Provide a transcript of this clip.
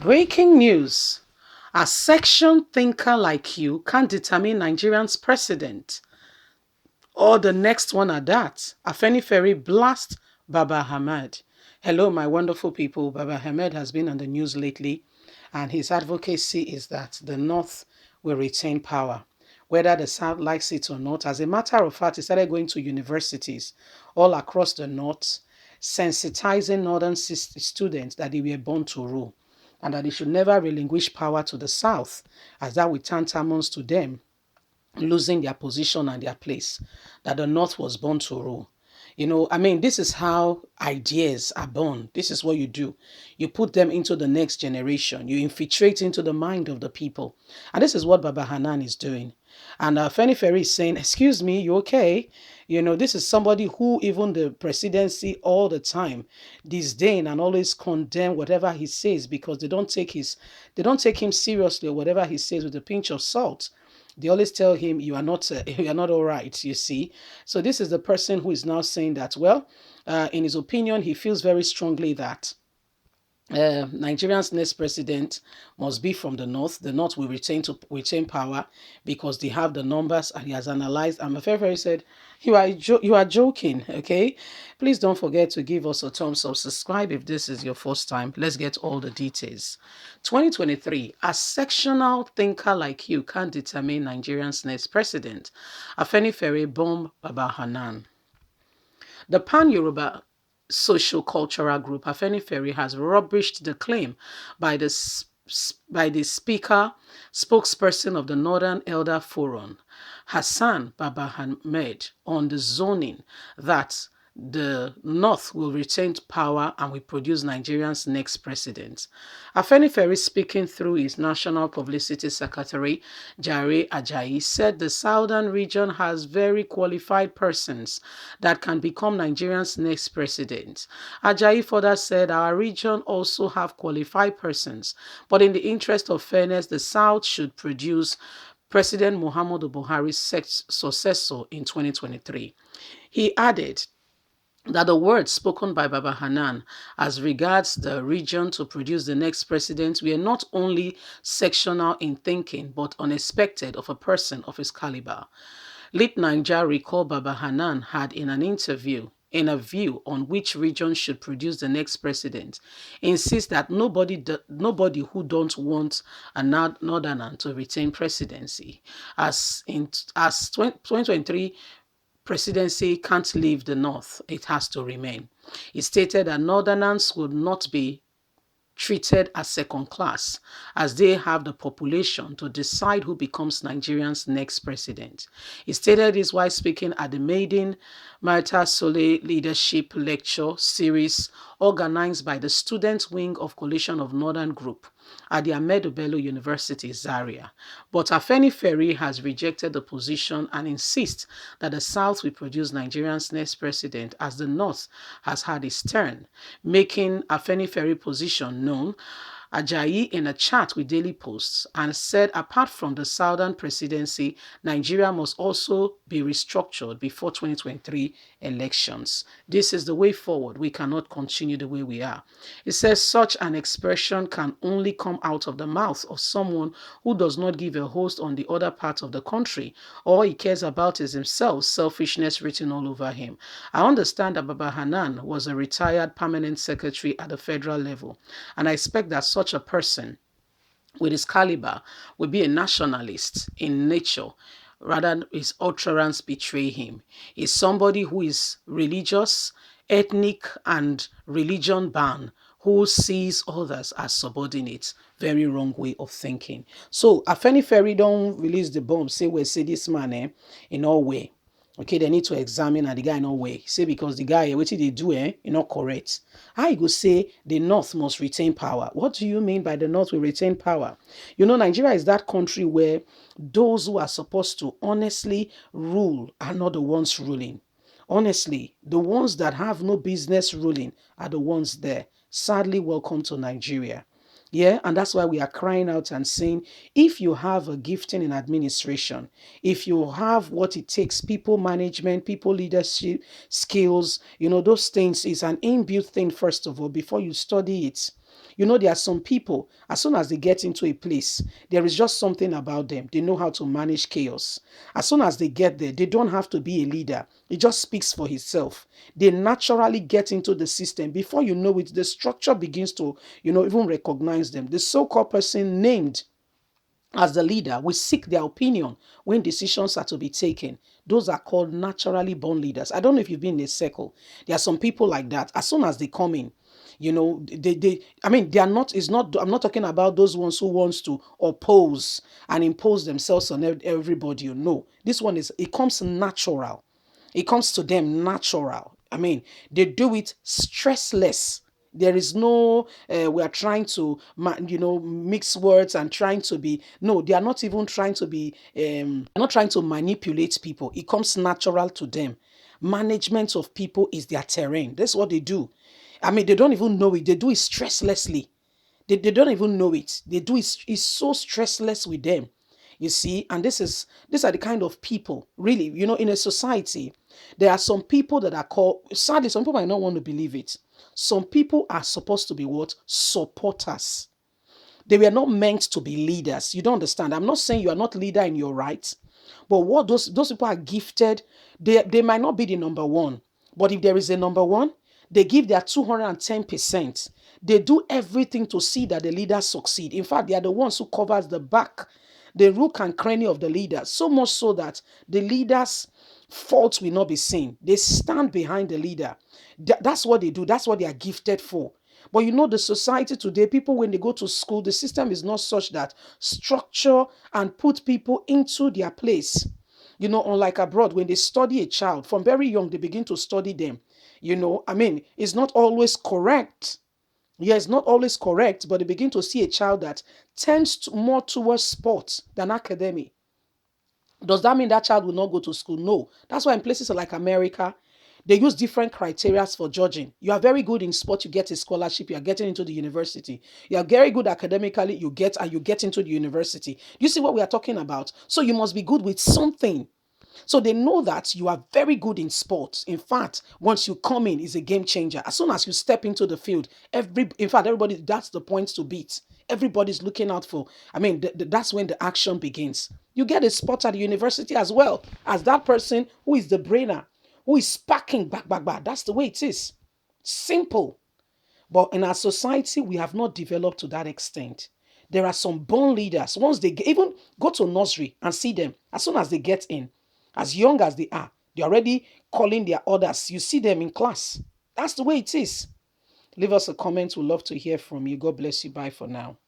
Breaking news. A section thinker like you can't determine Nigerian's president or the next one at that. AFENIFERE blast Baba Ahmad. Hello, my wonderful people. Baba Ahmad has been on the news lately, and his advocacy is that the North will retain power, whether the South likes it or not. As a matter of fact, he started going to universities all across the North, sensitizing Northern students that they were born to rule and that they should never relinquish power to the South, as that would tantamount to them losing their position and their place, that the North was born to rule. This is how ideas are born. This is what you do. You put them into the next generation. You infiltrate into the mind of the people. And this is what Baba Hanan is doing. And Fenifere is saying, excuse me, you okay? This is somebody who even the presidency all the time disdain and always condemn whatever he says because they don't take him seriously or whatever he says with a pinch of salt. They always tell him you are not you are not all right, you see. So this is the person who is now saying that, well, in his opinion, he feels very strongly that Nigeria's next president must be from the North. The North will retain power because they have the numbers, and he has analyzed. And Mafefe said, you are joking, okay? Please don't forget to give us a thumbs up, subscribe if this is your first time. Let's get all the details. 2023, a sectional thinker like you can't determine Nigeria's next president. Afenifere bomb Baba Hanan. The Pan-Yoruba social-cultural group Afenifere has rubbished the claim by the speaker, spokesperson of the Northern Elder Forum, Hassan Baba Ahmed, on the zoning that the North will retain power and will produce Nigeria's next president. Afenifere, speaking through his National Publicity Secretary, Jare Ajayi, said the Southern region has very qualified persons that can become Nigeria's next president. Ajayi further said our region also have qualified persons, but in the interest of fairness, the South should produce President Muhammadu Buhari's successor in 2023. He added that the words spoken by Baba Hanan as regards the region to produce the next president were not only sectional in thinking, but unexpected of a person of his caliber. Lit Niger recalled Baba Hanan had in an interview in a view on which region should produce the next president, insists that nobody who don't want a northerner to retain presidency. As 2023 presidency can't leave the North, it has to remain. He stated that Northerners would not be treated as second class, as they have the population to decide who becomes Nigeria's next president. He stated this while speaking at the maiden Marta Sole Leadership Lecture Series organized by the Student Wing of Coalition of Northern Group at the Ahmadu Bello University, Zaria. But Afenifere has rejected the position and insists that the South will produce Nigeria's next president as the North has had its turn, making Afenifere position known. Ajayi in a chat with Daily Post and said apart from the Southern presidency, Nigeria must also be restructured before 2023 elections. This is the way forward. We cannot continue the way we are. It says such an expression can only come out of the mouth of someone who does not give a host on the other part of the country. All he cares about is himself, selfishness written all over him. I understand that Baba Hanan was a retired permanent secretary at the federal level, and I expect that such a person with his caliber will be a nationalist in nature. Rather, his utterance betray him. He's somebody who is religious, ethnic, and religion bound, who sees others as subordinates. Very wrong way of thinking. So, Afenifere don't release the bomb, say, well, say this man, in all way. Okay, they need to examine and the guy no way. Say because the guy, what did they do, not correct. I go say the North must retain power. What do you mean by the North will retain power? Nigeria is that country where those who are supposed to honestly rule are not the ones ruling. Honestly, the ones that have no business ruling are the ones there. Sadly, welcome to Nigeria. Yeah, and that's why we are crying out and saying, if you have a gifting in administration, if you have what it takes, people management, people leadership skills, those things is an inbuilt thing, first of all, before you study it. There are some people, as soon as they get into a place, there is just something about them. They know how to manage chaos. As soon as they get there, they don't have to be a leader. It just speaks for itself. They naturally get into the system. Before you know it, the structure begins to, even recognize them. The so-called person named as the leader will seek their opinion when decisions are to be taken. Those are called naturally born leaders. I don't know if you've been in a circle. There are some people like that. As soon as they come in, they are not, it's not, I'm not talking about those ones who wants to oppose and impose themselves on everybody. This one it comes natural. It comes to them natural. They do it stressless. There is no, we are trying to, mix words and trying to be, no, they are not even trying to be, not trying to manipulate people. It comes natural to them. Management of people is their terrain. That's what they do. They don't even know it. They do it stresslessly. They don't even know it. They do it. It's so stressless with them. You see, and these are the kind of people, really, in a society, there are some people that are called, sadly, some people might not want to believe it. Some people are supposed to be what? Supporters. They were not meant to be leaders. You don't understand. I'm not saying you are not leader in your rights, but what those people are gifted, they might not be the number one. But if there is a number one, they give their 210%. They do everything to see that the leaders succeed. In fact, they are the ones who covers the back, the rook and cranny of the leader, so much so that the leaders' faults will not be seen. They stand behind the leader. That's what they do. That's what they are gifted for. But the society today, people, when they go to school, the system is not such that structure and put people into their place. Unlike abroad, when they study a child from very young, they begin to study them. It's not always correct. Yeah, it's not always correct, but they begin to see a child that tends more towards sports than academy. Does that mean that child will not go to school? No. That's why in places like America, they use different criteria for judging. You are very good in sport, you get a scholarship, you are getting into the university. You are very good academically, you get into the university. Do you see what we are talking about? So you must be good with something. So they know that you are very good in sports. In fact, once you come in, it's a game changer. As soon as you step into the field, everybody, that's the point to beat. Everybody's looking out for, that's when the action begins. You get a spot at the university as well as that person who is the brainer, who is sparking back, back, back. That's the way it is. Simple. But in our society, we have not developed to that extent. There are some born leaders. Once they even go to nursery and see them, as soon as they get in, as young as they are, they're already calling their orders. You see them in class. That's the way it is. Leave us a comment. We'd love to hear from you. God bless you. Bye for now.